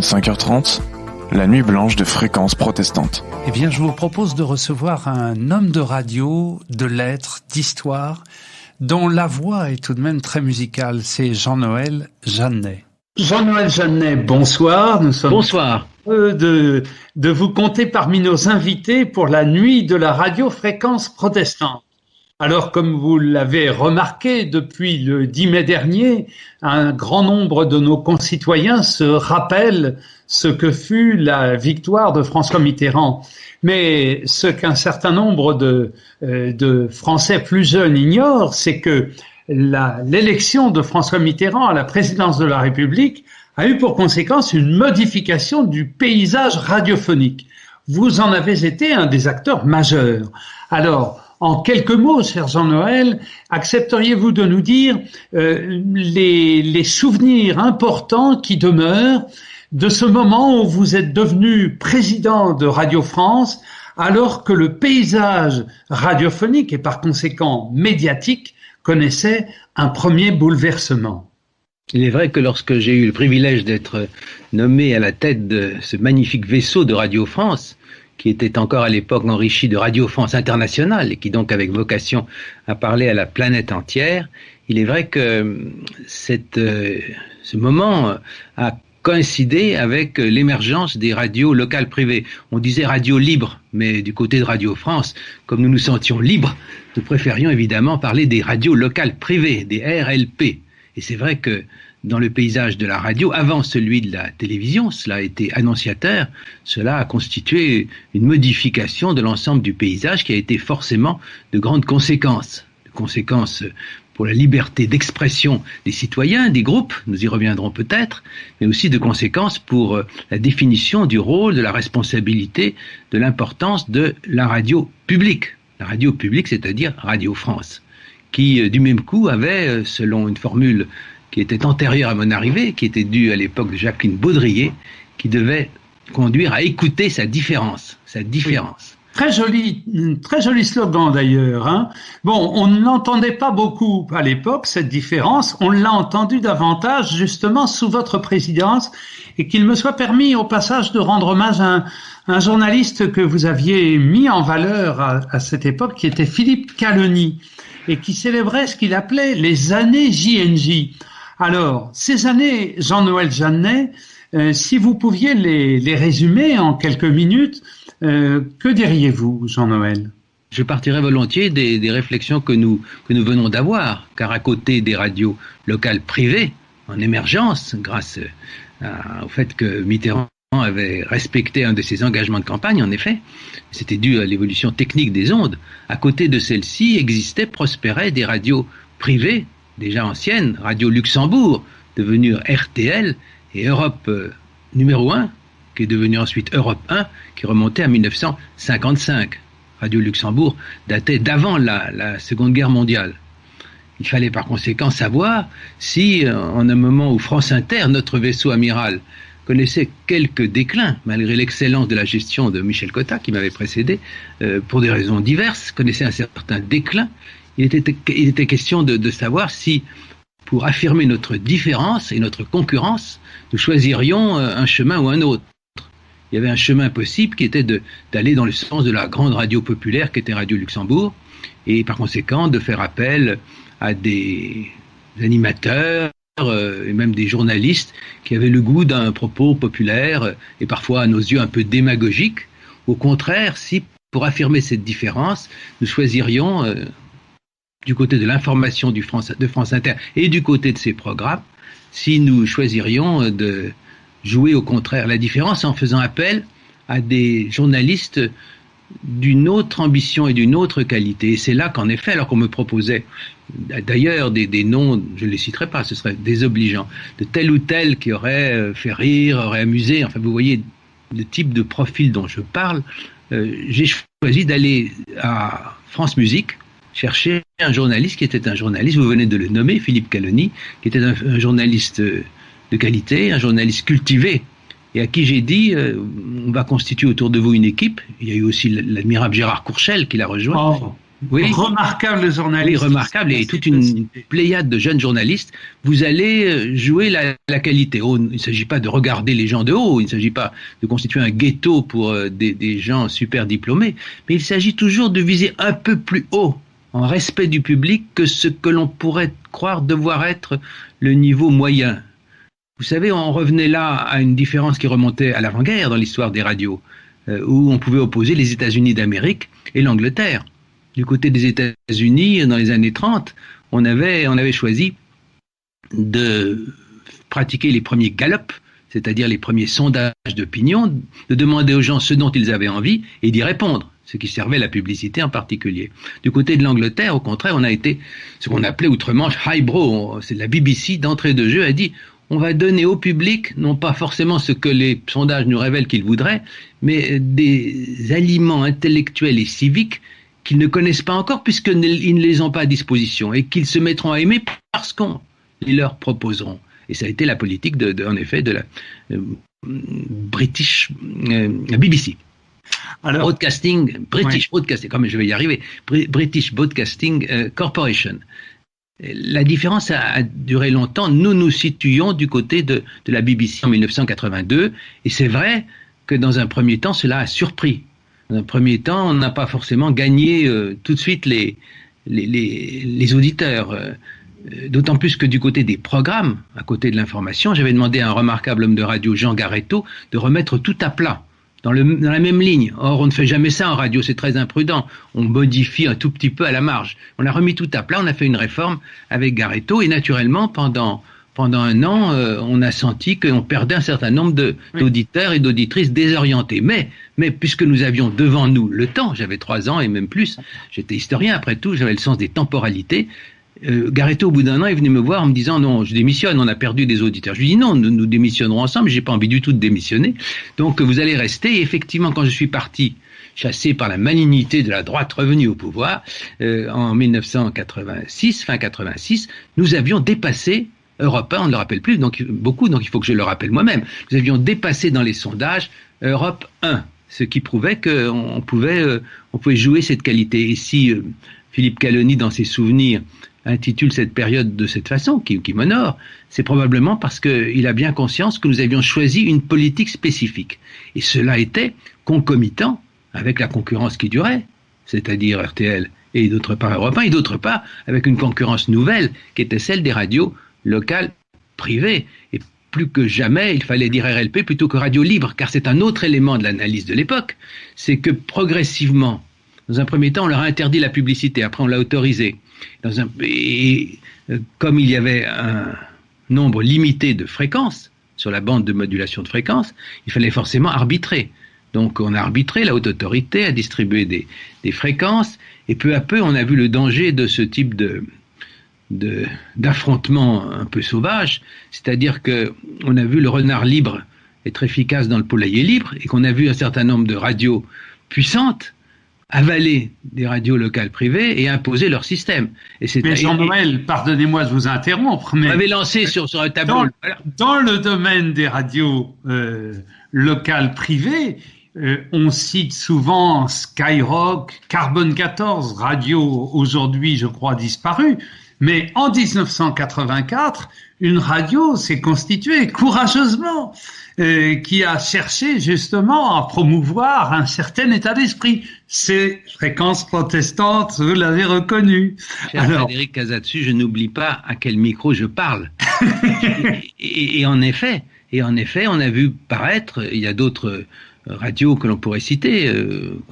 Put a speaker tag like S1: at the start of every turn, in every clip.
S1: 20h30, 5h30, la nuit blanche de Fréquence Protestante.
S2: Eh bien, je vous propose de recevoir un homme de radio, de lettres, d'histoire, dont la voix est tout de même très musicale. C'est Jean-Noël Jeannet. Jean-Noël Jeannet, bonsoir. Nous sommes heureux de vous compter parmi nos invités pour la nuit de la radio Fréquence Protestante. Alors, comme vous l'avez remarqué, depuis le 10 mai dernier, un grand nombre de nos concitoyens se rappellent ce que fut la victoire de François Mitterrand. Mais ce qu'un certain nombre de Français plus jeunes ignorent, c'est que l'élection de François Mitterrand à la présidence de la République a eu pour conséquence une modification du paysage radiophonique. Vous en avez été un des acteurs majeurs. Alors, en quelques mots, cher Jean-Noël, accepteriez-vous de nous dire les souvenirs importants qui demeurent de ce moment où vous êtes devenu président de Radio France, alors que le paysage radiophonique et par conséquent médiatique connaissait un premier bouleversement?
S3: Il est vrai que lorsque j'ai eu le privilège d'être nommé à la tête de ce magnifique vaisseau de Radio France, qui était encore à l'époque enrichi de Radio France Internationale et qui donc avait vocation à parler à la planète entière, il est vrai que ce moment a coïncidé avec l'émergence des radios locales privées. On disait radio libre, mais du côté de Radio France, comme nous nous sentions libres, nous préférions évidemment parler des radios locales privées, des RLP. Et c'est vrai que dans le paysage de la radio, avant celui de la télévision, cela a été annonciateur, cela a constitué une modification de l'ensemble du paysage qui a été forcément de grandes conséquences. Conséquences pour la liberté d'expression des citoyens, des groupes, nous y reviendrons peut-être, mais aussi de conséquences pour la définition du rôle, de la responsabilité, de l'importance de la radio publique. La radio publique, c'est-à-dire Radio France, qui du même coup avait, selon une formule qui était antérieure à mon arrivée, qui était due à l'époque de Jacqueline Baudrier, qui devait conduire à écouter sa différence. Oui. Très joli slogan d'ailleurs. Hein. Bon, on ne l'entendait pas beaucoup à l'époque, cette différence. On l'a entendu davantage justement sous votre présidence, et qu'il me soit permis au passage de rendre hommage à un journaliste que vous aviez mis en valeur à cette époque, qui était Philippe Caloni, et qui célébrait ce qu'il appelait les années JNJ. Alors, ces années, Jean-Noël Jeannet, si vous pouviez les résumer en quelques minutes, que diriez-vous, Jean-Noël? Je partirais volontiers des réflexions que nous venons d'avoir, car à côté des radios locales privées, en émergence, grâce au fait que Mitterrand avait respecté un de ses engagements de campagne, en effet, c'était dû à l'évolution technique des ondes, à côté de celles-ci prospéraient des radios privées, déjà anciennes, Radio Luxembourg, devenue RTL, et Europe numéro 1, qui est devenue ensuite Europe 1, qui remontait à 1955. Radio Luxembourg datait d'avant la Seconde Guerre mondiale. Il fallait par conséquent savoir si, en un moment où France Inter, notre vaisseau amiral, connaissait quelques déclins, malgré l'excellence de la gestion de Michel Cotta, qui m'avait précédé, pour des raisons diverses, connaissait un certain déclin. Il était question de savoir si, pour affirmer notre différence et notre concurrence, nous choisirions un chemin ou un autre. Il y avait un chemin possible qui était d'aller dans le sens de la grande radio populaire qui était Radio Luxembourg, et par conséquent de faire appel à des animateurs et même des journalistes qui avaient le goût d'un propos populaire et parfois à nos yeux un peu démagogique. Au contraire, si pour affirmer cette différence, nous choisirions du côté de l'information de France Inter et du côté de ses programmes, si nous choisirions de jouer au contraire la différence en faisant appel à des journalistes d'une autre ambition et d'une autre qualité. Et c'est là qu'en effet, alors qu'on me proposait d'ailleurs des noms, je ne les citerai pas, ce serait désobligeant, de tel ou tel qui aurait fait rire, aurait amusé, enfin vous voyez le type de profil dont je parle, j'ai choisi d'aller à France Musique, chercher un journaliste qui était un journaliste, vous venez de le nommer, Philippe Caloni, qui était un journaliste de qualité, un journaliste cultivé, et à qui j'ai dit, on va constituer autour de vous une équipe. Il y a eu aussi l'admirable Gérard Courchel qui l'a rejoint. Oui.
S2: Remarquable journaliste.
S3: Oui, remarquable, et toute une pléiade de jeunes journalistes. Vous allez jouer la qualité. Oh, il ne s'agit pas de regarder les gens de haut, il ne s'agit pas de constituer un ghetto pour des gens super diplômés, mais il s'agit toujours de viser un peu plus haut, en respect du public, que ce que l'on pourrait croire devoir être le niveau moyen. Vous savez, on revenait là à une différence qui remontait à l'avant-guerre dans l'histoire des radios, où on pouvait opposer les États-Unis d'Amérique et l'Angleterre. Du côté des États-Unis, dans les années 30, on avait choisi de pratiquer les premiers gallops, c'est-à-dire les premiers sondages d'opinion, de demander aux gens ce dont ils avaient envie et d'y répondre, ce qui servait la publicité en particulier. Du côté de l'Angleterre, au contraire, on a été ce qu'on appelait outre-Manche highbrow, c'est la BBC d'entrée de jeu, a dit on va donner au public, non pas forcément ce que les sondages nous révèlent qu'ils voudraient, mais des aliments intellectuels et civiques qu'ils ne connaissent pas encore puisqu'ils ne les ont pas à disposition et qu'ils se mettront à aimer parce qu'on les leur proposeront. Et ça a été la politique en effet de la BBC.
S2: Alors,
S3: British Broadcasting, comme je vais y arriver, British Broadcasting Corporation. La différence a duré longtemps. Nous nous situions du côté de la BBC en 1982 et c'est vrai que dans un premier temps cela a surpris. Dans un premier temps, on n'a pas forcément gagné tout de suite les auditeurs. D'autant plus que du côté des programmes, à côté de l'information, j'avais demandé à un remarquable homme de radio, Jean Garetto, de remettre tout à plat, dans la même ligne. Or, on ne fait jamais ça en radio, c'est très imprudent. On modifie un tout petit peu à la marge. On a remis tout à plat, on a fait une réforme avec Garetto, et naturellement, pendant un an, on a senti qu'on perdait un certain nombre d'auditeurs et d'auditrices désorientés. Mais puisque nous avions devant nous le temps, j'avais 3 ans et même plus, j'étais historien après tout, j'avais le sens des temporalités, Garetto, au bout d'un an, est venu me voir en me disant non, je démissionne, on a perdu des auditeurs. Je lui dis non, nous démissionnerons ensemble, j'ai pas envie du tout de démissionner. Donc vous allez rester. Et effectivement, quand je suis parti, chassé par la malignité de la droite revenue au pouvoir, en 1986, fin 86, nous avions dépassé Europe 1, on ne le rappelle plus, donc beaucoup, donc il faut que je le rappelle moi-même. Nous avions dépassé dans les sondages Europe 1, ce qui prouvait qu'on pouvait jouer cette qualité. Et si Philippe Caloni, dans ses souvenirs, intitule cette période de cette façon, qui m'honore, c'est probablement parce qu'il a bien conscience que nous avions choisi une politique spécifique. Et cela était concomitant avec la concurrence qui durait, c'est-à-dire RTL et d'autre part Europe 1, et d'autre part avec une concurrence nouvelle qui était celle des radios locales privées. Et plus que jamais, il fallait dire RLP plutôt que radio libre, car c'est un autre élément de l'analyse de l'époque, c'est que progressivement, dans un premier temps, on leur a interdit la publicité, après on l'a autorisée. Comme il y avait un nombre limité de fréquences sur la bande de modulation de fréquences, il fallait forcément arbitrer. Donc on a arbitré, la haute autorité a distribué des fréquences, et peu à peu on a vu le danger de ce type d'affrontement un peu sauvage, c'est-à-dire qu'on a vu le renard libre être efficace dans le poulailler libre, et qu'on a vu un certain nombre de radios puissantes avaler des radios locales privées et imposer leur système.
S2: Mais Jean-Noël, pardonnez-moi de vous interrompre, mais...
S3: On avait lancé sur un tableau...
S2: Dans le domaine des radios locales privées, on cite souvent Skyrock, Carbone 14, radio aujourd'hui, je crois, disparue. Mais en 1984, une radio s'est constituée courageusement, qui a cherché justement à promouvoir un certain état d'esprit. Ces fréquences protestantes, vous l'avez reconnu.
S3: Cher Frédéric Casatsu, je n'oublie pas à quel micro je parle. et en effet, on a vu paraître, il y a d'autres radios que l'on pourrait citer,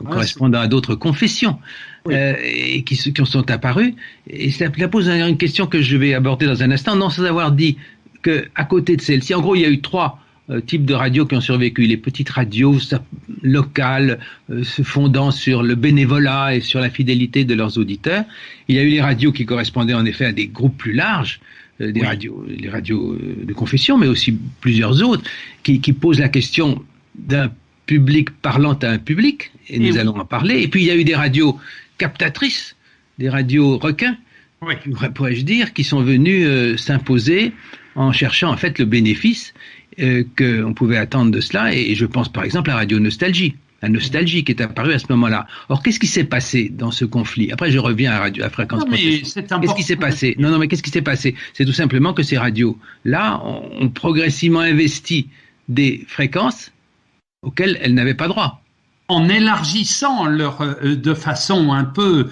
S3: correspondant à d'autres confessions. Oui. Et qui sont apparus, et ça pose une question que je vais aborder dans un instant, non sans avoir dit que à côté de celle-ci, en gros il y a eu 3 types de radios qui ont survécu. Les petites radios locales se fondant sur le bénévolat et sur la fidélité de leurs auditeurs. Il y a eu les radios qui correspondaient en effet à des groupes plus larges, les radios de confession, mais aussi plusieurs autres, qui posent la question d'un public parlant à un public, et nous allons en parler. Et puis il y a eu des radios captatrices, des radios requins, pourrais-je dire, qui sont venues s'imposer en cherchant en fait le bénéfice qu'on pouvait attendre de cela. Et je pense par exemple à Radio Nostalgie, la nostalgie qui est apparue à ce moment-là. Or, qu'est-ce qui s'est passé dans ce conflit? Après, je reviens à Fréquence Protestante. Qu'est-ce qui s'est passé? Non, mais qu'est-ce qui s'est passé? C'est tout simplement que ces radios-là ont progressivement investi des fréquences auxquelles elles n'avaient pas droit.
S2: En élargissant de façon un peu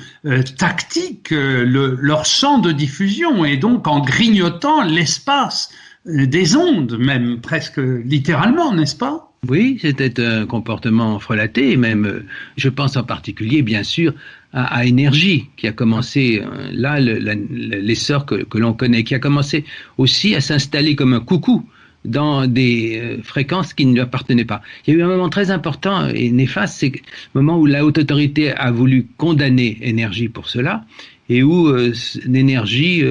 S2: tactique leur champ de diffusion et donc en grignotant l'espace des ondes, même presque littéralement, n'est-ce pas?
S3: Oui, c'était un comportement frelaté, même, je pense en particulier, bien sûr, à Énergie, qui a commencé, là, l'essor que l'on connaît, qui a commencé aussi à s'installer comme un coucou dans des fréquences qui ne lui appartenaient pas. Il y a eu un moment très important et néfaste, c'est le moment où la haute autorité a voulu condamner Énergie pour cela, et où l'énergie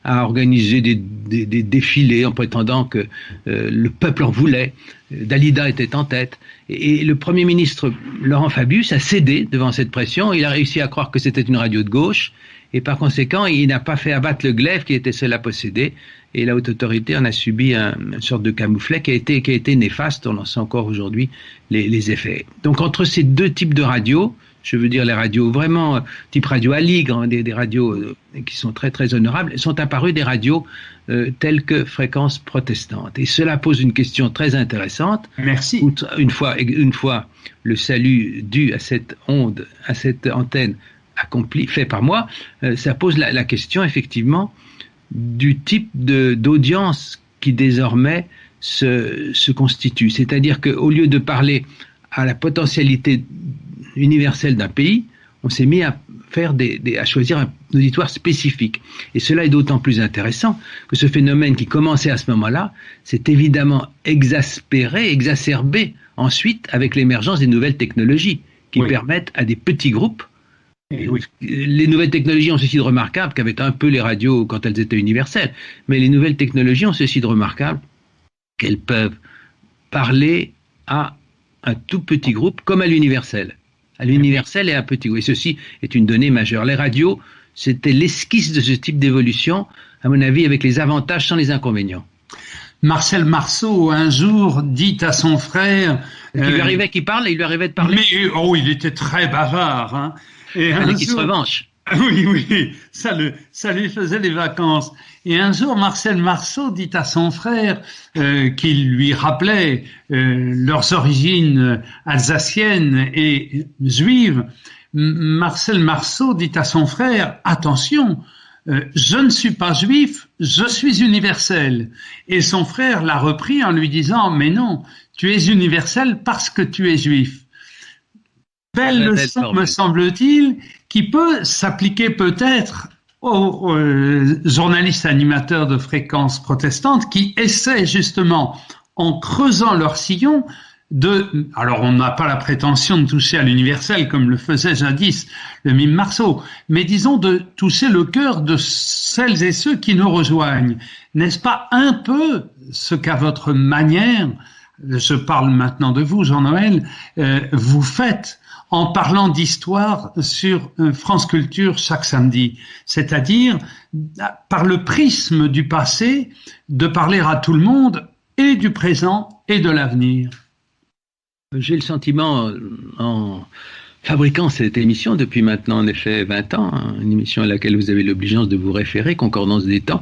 S3: a organisé des défilés en prétendant que le peuple en voulait. Dalida était en tête. Et le Premier ministre Laurent Fabius a cédé devant cette pression. Il a réussi à croire que c'était une radio de gauche. Et par conséquent, il n'a pas fait abattre le glaive qui était seul à posséder. Et la haute autorité en a subi une sorte de camouflet qui a été néfaste. On en sent encore aujourd'hui les effets. Donc entre ces deux types de radios, je veux dire les radios vraiment type radio Aligre, des radios qui sont très très honorables, sont apparues des radios telles que Fréquence Protestante. Et cela pose une question très intéressante.
S2: Merci.
S3: Une fois le salut dû à cette onde, à cette antenne accompli, fait par moi, ça pose la question effectivement du type d'audience qui désormais se constitue. C'est-à-dire qu'au lieu de parler à la potentialité universelle d'un pays, on s'est mis à choisir un auditoire spécifique. Et cela est d'autant plus intéressant que ce phénomène qui commençait à ce moment-là s'est évidemment exacerbé ensuite avec l'émergence des nouvelles technologies qui permettent à des petits groupes. Les nouvelles technologies ont ceci de remarquable qu'avaient un peu les radios quand elles étaient universelles, mais les nouvelles technologies ont ceci de remarquable qu'elles peuvent parler à un tout petit groupe comme à l'universel. À l'universel et à un petit groupe. Et ceci est une donnée majeure. Les radios, c'était l'esquisse de ce type d'évolution, à mon avis, avec les avantages sans les inconvénients.
S2: Marcel Marceau, un jour, dit à son frère...
S3: Il lui arrivait qu'il parle et il lui arrivait de parler.
S2: Mais, il était très bavard. Hein.
S3: Et un jour, qu'il se revanche.
S2: Oui, ça lui faisait des vacances. Et un jour, Marcel Marceau dit à son frère, qu'il lui rappelait leurs origines alsaciennes et juives, Marcel Marceau dit à son frère, attention, je ne suis pas juif, je suis universel. Et son frère l'a repris en lui disant, mais non, tu es universel parce que tu es juif. Belle leçon, me semble-t-il, qui peut s'appliquer peut-être aux journalistes animateurs de Fréquence Protestante qui essaient justement, en creusant leur sillon, alors on n'a pas la prétention de toucher à l'universel comme le faisait jadis le mime Marceau, mais disons de toucher le cœur de celles et ceux qui nous rejoignent. N'est-ce pas un peu ce qu'à votre manière, je parle maintenant de vous, Jean-Noël, vous faites en parlant d'histoire sur France Culture chaque samedi, c'est-à-dire par le prisme du passé, de parler à tout le monde et du présent et de l'avenir.
S3: J'ai le sentiment, en fabriquant cette émission depuis maintenant en effet 20 ans, une émission à laquelle vous avez l'obligeance de vous référer, Concordance des temps,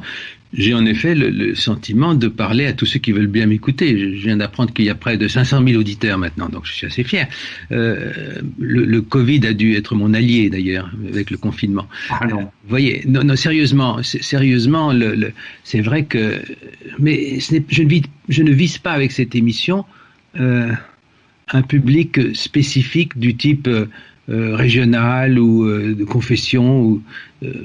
S3: j'ai en effet le sentiment de parler à tous ceux qui veulent bien m'écouter. Je viens d'apprendre qu'il y a près de 500 000 auditeurs maintenant, donc je suis assez fier. Le Covid a dû être mon allié d'ailleurs, avec le confinement.
S2: Ah non.
S3: Vous voyez, non, sérieusement, c'est vrai que... Mais je ne vise pas avec cette émission un public spécifique du type régional ou de confession. Ou,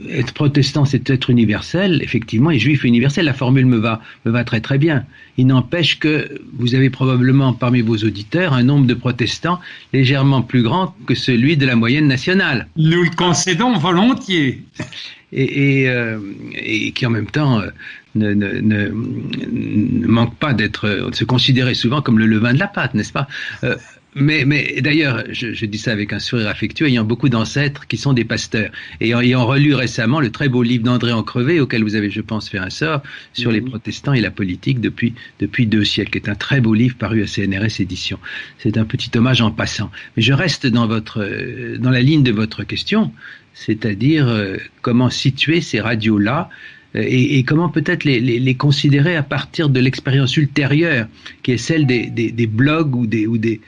S3: être protestant, c'est être universel, effectivement, et juif universel. La formule me va très très bien. Il n'empêche que vous avez probablement parmi vos auditeurs un nombre de protestants légèrement plus grand que celui de la moyenne nationale.
S2: Nous le concédons volontiers.
S3: Et qui en même temps ne manque pas de se considérer souvent comme le levain de la pâte, n'est-ce pas? Mais d'ailleurs, je dis ça avec un sourire affectueux, ayant beaucoup d'ancêtres qui sont des pasteurs. Et ayant relu récemment le très beau livre d'André Encrevé, auquel vous avez, je pense, fait un sort, sur les protestants et la politique depuis 2 siècles, qui est un très beau livre paru à CNRS Éditions. C'est un petit hommage en passant. Mais je reste dans la ligne de votre question, c'est-à-dire comment situer ces radios-là, et comment peut-être les considérer à partir de l'expérience ultérieure, qui est celle des blogs ou des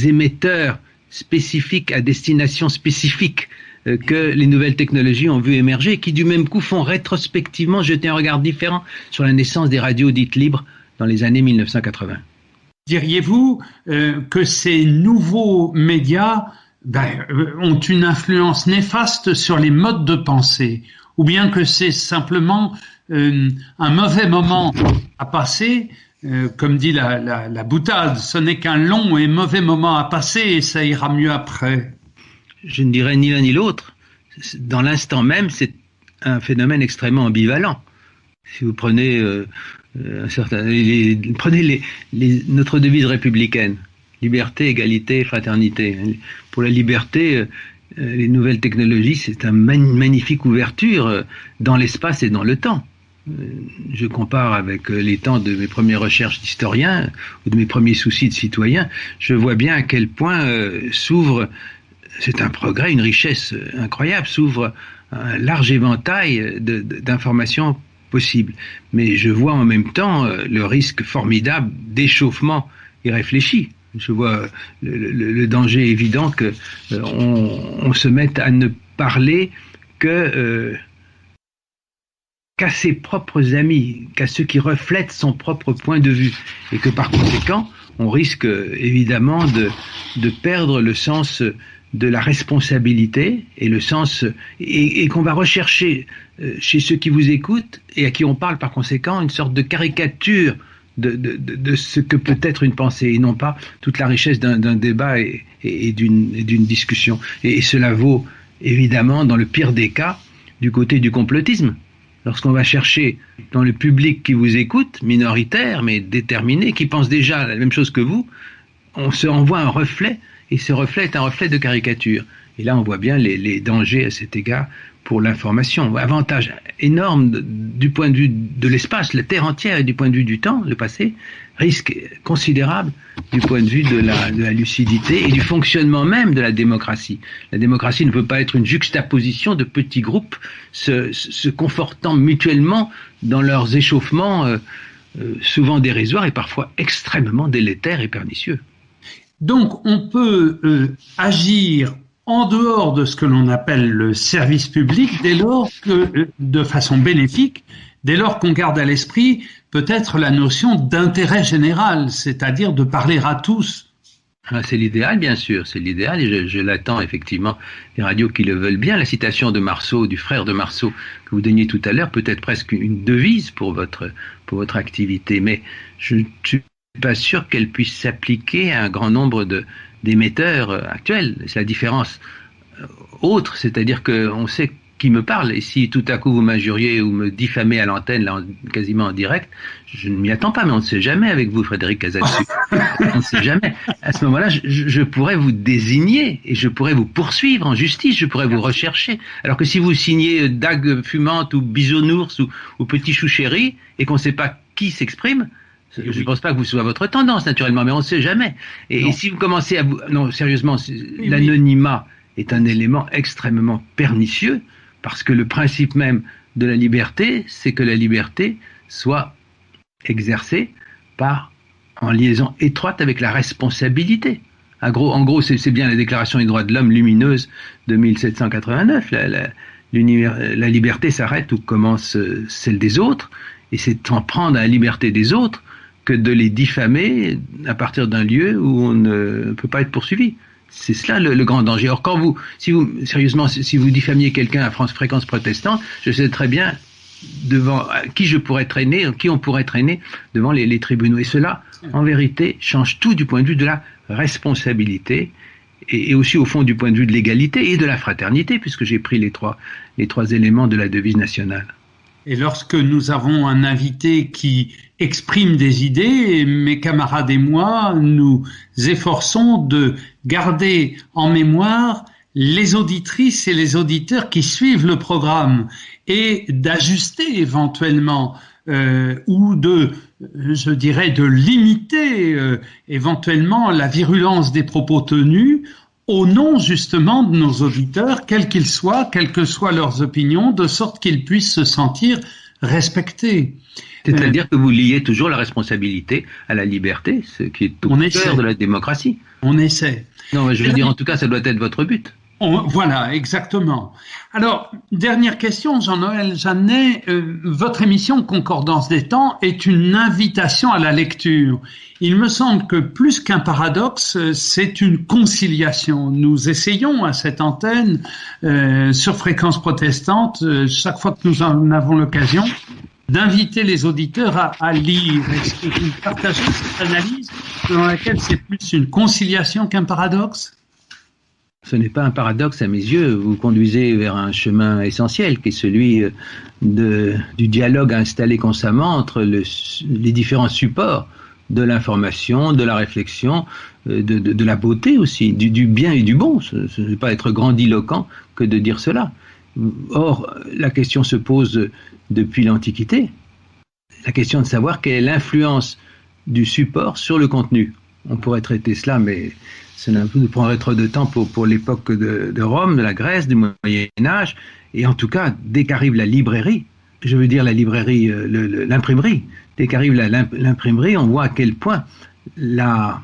S3: émetteurs spécifiques à destination spécifique que les nouvelles technologies ont vu émerger, et qui du même coup font rétrospectivement jeter un regard différent sur la naissance des radios dites libres dans les années 1980.
S2: Diriez-vous que ces nouveaux médias ont une influence néfaste sur les modes de pensée, ou bien que c'est simplement un mauvais moment à passer, comme dit la boutade, ce n'est qu'un long et mauvais moment à passer et ça ira mieux après?
S3: Je ne dirais ni l'un ni l'autre. Dans l'instant même, c'est un phénomène extrêmement ambivalent. Si vous prenez prenez notre devise républicaine, liberté, égalité, fraternité. Pour la liberté, les nouvelles technologies, c'est une magnifique ouverture dans l'espace et dans le temps. Je compare avec les temps de mes premières recherches d'historien ou de mes premiers soucis de citoyen. Je vois bien à quel point s'ouvre, c'est un progrès, une richesse incroyable, s'ouvre un large éventail d'informations possibles. Mais je vois en même temps le risque formidable d'échauffement irréfléchi. Je vois le danger évident que on se mette à ne parler qu'à ses propres amis, qu'à ceux qui reflètent son propre point de vue, et que par conséquent, on risque évidemment de perdre le sens de la responsabilité et le sens et qu'on va rechercher chez ceux qui vous écoutent et à qui on parle par conséquent une sorte de caricature de ce que peut être une pensée, et non pas toute la richesse d'un débat et d'une discussion. Et cela vaut évidemment, dans le pire des cas, du côté du complotisme. Lorsqu'on va chercher dans le public qui vous écoute, minoritaire mais déterminé, qui pense déjà la même chose que vous, on se envoie un reflet, et ce reflet est un reflet de caricature. Et là, on voit bien les dangers à cet égard pour l'information. Avantage énorme du point de vue de l'espace, la Terre entière, et du point de vue du temps, le passé. Risque considérable du point de vue de la lucidité et du fonctionnement même de la démocratie. La démocratie ne peut pas être une juxtaposition de petits groupes se confortant mutuellement dans leurs échauffements souvent dérisoires et parfois extrêmement délétères et pernicieux.
S2: Donc on peut agir en dehors de ce que l'on appelle le service public, dès lors que, de façon bénéfique, dès lors qu'on garde à l'esprit peut-être la notion d'intérêt général, c'est-à-dire de parler à tous.
S3: C'est l'idéal, bien sûr, c'est l'idéal, et je l'attends effectivement, les radios qui le veulent bien. La citation de Marceau, du frère de Marceau, que vous donniez tout à l'heure, peut être presque une devise pour votre activité, mais je ne suis pas sûr qu'elle puisse s'appliquer à un grand nombre d'émetteurs actuels. C'est la différence autre, c'est-à-dire qu'on sait qui me parle, et si tout à coup vous m'injuriez ou me diffamez à l'antenne, là, quasiment en direct, je ne m'y attends pas, mais on ne sait jamais avec vous, Frédéric Casadesus. On ne sait jamais. À ce moment-là, je pourrais vous désigner, et je pourrais vous poursuivre en justice, je pourrais vous rechercher. Alors que si vous signez Dague fumante ou Bisounours ou Petit Chou Chéri, et qu'on ne sait pas qui s'exprime, je ne pense pas que vous soyez votre tendance, naturellement, mais on ne sait jamais. Et si vous commencez à vous... Non, sérieusement, l'anonymat est un élément extrêmement pernicieux, parce que le principe même de la liberté, c'est que la liberté soit exercée en liaison étroite avec la responsabilité. En gros, c'est bien la Déclaration des droits de l'homme lumineuse de 1789. La liberté s'arrête où commence celle des autres, et c'est en prendre à la liberté des autres que de les diffamer à partir d'un lieu où on ne peut pas être poursuivi. C'est cela le grand danger. Or, si vous diffamiez quelqu'un à fréquence protestante, je sais très bien devant qui on pourrait traîner devant les tribunaux. Et cela, en vérité, change tout du point de vue de la responsabilité et aussi au fond du point de vue de l'égalité et de la fraternité, puisque j'ai pris les trois éléments de la devise nationale.
S2: Et lorsque nous avons un invité qui exprime des idées, mes camarades et moi, nous efforçons de garder en mémoire les auditrices et les auditeurs qui suivent le programme et d'ajuster éventuellement ou de limiter éventuellement la virulence des propos tenus au nom justement de nos auditeurs, quels qu'ils soient, quelles que soient leurs opinions, de sorte qu'ils puissent se sentir respectés.
S3: C'est-à-dire que vous liez toujours la responsabilité à la liberté, ce qui est au cœur de la démocratie.
S2: On essaie.
S3: Non, je veux dire, en tout cas, ça doit être votre but.
S2: Voilà, exactement. Alors, dernière question, Jean-Noël Jeannet. Votre émission Concordance des temps est une invitation à la lecture. Il me semble que plus qu'un paradoxe, c'est une conciliation. Nous essayons à cette antenne, sur Fréquence Protestante, chaque fois que nous en avons l'occasion, d'inviter les auditeurs à lire. Est-ce que vous partagez cette analyse selon laquelle c'est plus une conciliation qu'un paradoxe ?
S3: Ce n'est pas un paradoxe à mes yeux. Vous conduisez vers un chemin essentiel qui est celui du dialogue installé constamment entre les différents supports de l'information, de la réflexion, de la beauté aussi, du bien et du bon. Ce n'est pas être grandiloquent que de dire cela. Or, la question se pose depuis l'Antiquité. La question de savoir quelle est l'influence du support sur le contenu. On pourrait traiter cela, mais ça nous prendrait trop de temps pour l'époque de Rome, de la Grèce, du Moyen-Âge. Et en tout cas, dès qu'arrive la librairie, je veux dire la librairie, l'imprimerie, dès qu'arrive l'imprimerie, on voit à quel point le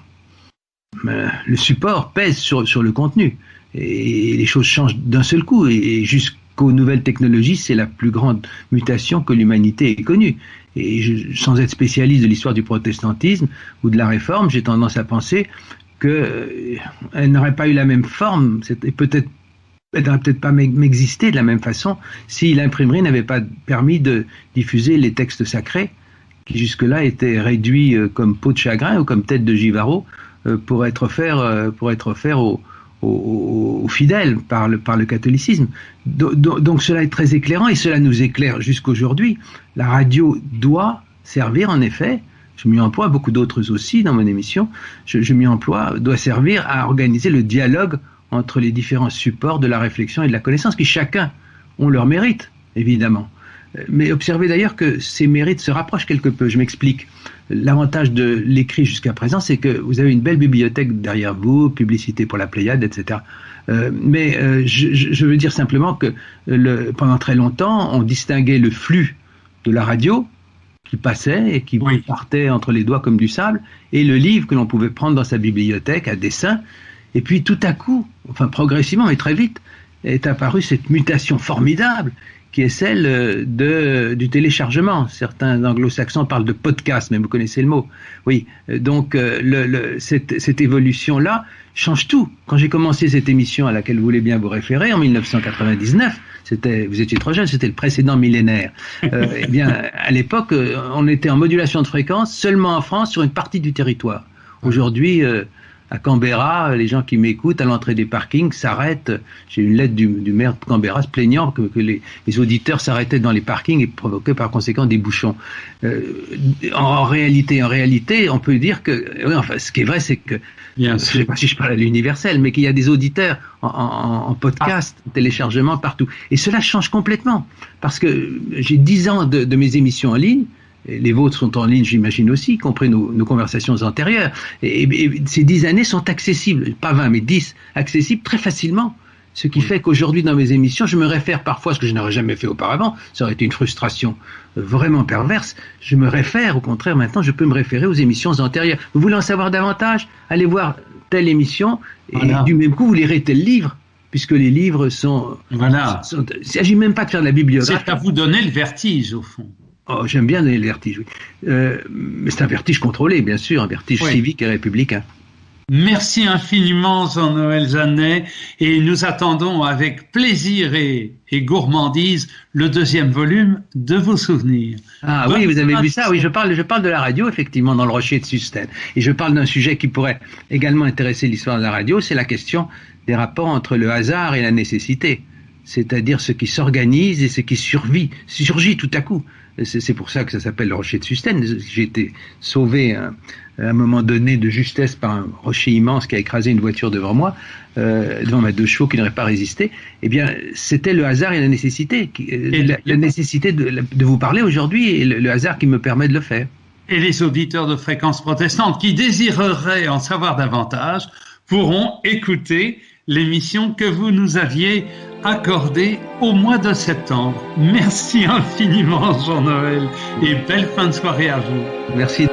S3: support pèse sur le contenu. Et les choses changent d'un seul coup. Et jusqu'aux nouvelles technologies, c'est la plus grande mutation que l'humanité ait connue. Et sans être spécialiste de l'histoire du protestantisme ou de la réforme, j'ai tendance à penser qu'elle n'aurait pas eu la même forme, et elle n'aurait peut-être pas existé de la même façon si l'imprimerie n'avait pas permis de diffuser les textes sacrés qui jusque-là étaient réduits comme peau de chagrin ou comme tête de givaro pour être offerts aux fidèles par le catholicisme. Donc cela est très éclairant et cela nous éclaire jusqu'aujourd'hui. La radio doit servir en effet, je m'y emploie, beaucoup d'autres aussi dans mon émission, je m'y emploie, doit servir à organiser le dialogue entre les différents supports de la réflexion et de la connaissance, qui chacun ont leur mérite, évidemment. Mais observez d'ailleurs que ces mérites se rapprochent quelque peu. Je m'explique. L'avantage de l'écrit jusqu'à présent, c'est que vous avez une belle bibliothèque derrière vous, publicité pour la Pléiade, etc. Je veux dire simplement que pendant très longtemps, on distinguait le flux de la radio qui passait et qui partait entre les doigts comme du sable, et le livre que l'on pouvait prendre dans sa bibliothèque à dessein. Et puis tout à coup, enfin progressivement, mais très vite, est apparue cette mutation formidable qui est celle du téléchargement. Certains anglo-saxons parlent de podcast, mais vous connaissez le mot. Oui, donc cette évolution-là change tout. Quand j'ai commencé cette émission à laquelle vous voulez bien vous référer, en 1999, vous étiez trop jeune, c'était le précédent millénaire. Eh bien, à l'époque, on était en modulation de fréquence seulement en France sur une partie du territoire. Aujourd'hui, à Canberra, les gens qui m'écoutent à l'entrée des parkings s'arrêtent. J'ai une lettre du maire de Canberra se plaignant que les auditeurs s'arrêtaient dans les parkings et provoquaient par conséquent des bouchons. En réalité, on peut dire que, enfin, ce qui est vrai, c'est que, je ne sais pas si je parle à l'universel, mais qu'il y a des auditeurs en podcast, téléchargement partout. Et cela change complètement. Parce que j'ai 10 ans de mes émissions en ligne. Les vôtres sont en ligne, j'imagine aussi, y compris nos conversations antérieures. Et ces 10 années sont accessibles, pas 20, mais 10, accessibles très facilement. Ce qui fait qu'aujourd'hui, dans mes émissions, je me réfère parfois, ce que je n'aurais jamais fait auparavant, ça aurait été une frustration vraiment perverse, je me réfère, au contraire, maintenant, je peux me référer aux émissions antérieures. Vous voulez en savoir davantage? Allez voir telle émission, et du même coup, vous lirez tel livre, puisque les livres sont...
S2: Voilà.
S3: Il ne s'agit même pas de faire de la bibliographie.
S2: C'est à vous donner le vertige, au fond.
S3: Oh, j'aime bien donner le vertige, oui. Mais c'est un vertige contrôlé, bien sûr, un vertige civique et républicain.
S2: Merci infiniment, Jean-Noël Jeannet, et nous attendons avec plaisir et gourmandise le deuxième volume de vos souvenirs.
S3: Ah oui, vous avez vu ça? Oui, je parle de la radio, effectivement, dans le Rocher de Sustène. Et je parle d'un sujet qui pourrait également intéresser l'histoire de la radio, c'est la question des rapports entre le hasard et la nécessité. c'est-à-dire ce qui s'organise et ce qui surgit tout à coup. C'est pour ça que ça s'appelle le rocher de Sustène. J'ai été sauvé à un moment donné de justesse par un rocher immense qui a écrasé une voiture devant moi, devant mes 2 chevaux qui n'auraient pas résisté. Eh bien, c'était le hasard et la nécessité. La nécessité de vous parler aujourd'hui et le hasard qui me permet de le faire.
S2: Et les auditeurs de Fréquence Protestante qui désireraient en savoir davantage pourront écouter l'émission que vous nous aviez accordée au mois de septembre. Merci infiniment, Jean-Noël, et belle fin de soirée à vous.
S3: Merci.